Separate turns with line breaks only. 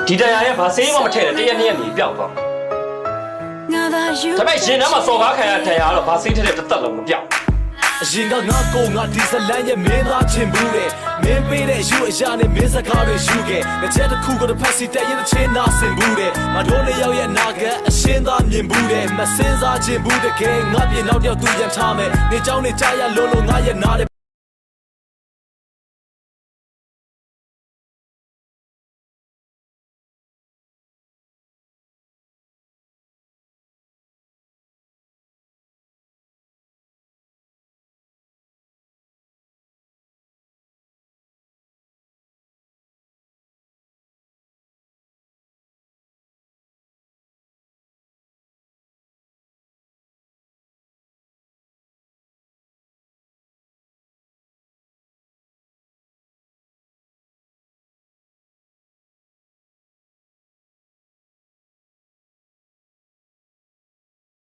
ဒီတရားရဲ့ဘာစေးမှမထည့်တဲ့တရက်နှစ်ရက်နေပြောက်သွားဒါပေမဲ့ရင်ထဲမှာစော်ကားခံရတရားတော့ဘာစေးထည့်တဲ့တစ်သက်လုံးမပြောက်
အရင်ကငါကိုငါဒီဇလန်ရဲ့မင်းသားချင်ဘူးတဲ့မင်းပေးတဲ့ယူအရာနဲ့မင်းစကားတွေယူခဲ့ငါချက်တစ်ခုကိုတစ်ဖက်စီတက်ရင်တစ်ချင်းနာဆင်ဘူးတဲ့မတို့လေးယောက်ရဲ့နာကအရှင်းသားမြင်ဘူးတဲ့မစင်စားချင်ဘူးတကယ်ငါပြေနောက်တယောက်သူရန်ထားမယ်နေเจ้าနေကြရလုံးလုံးငါရဲ့နာ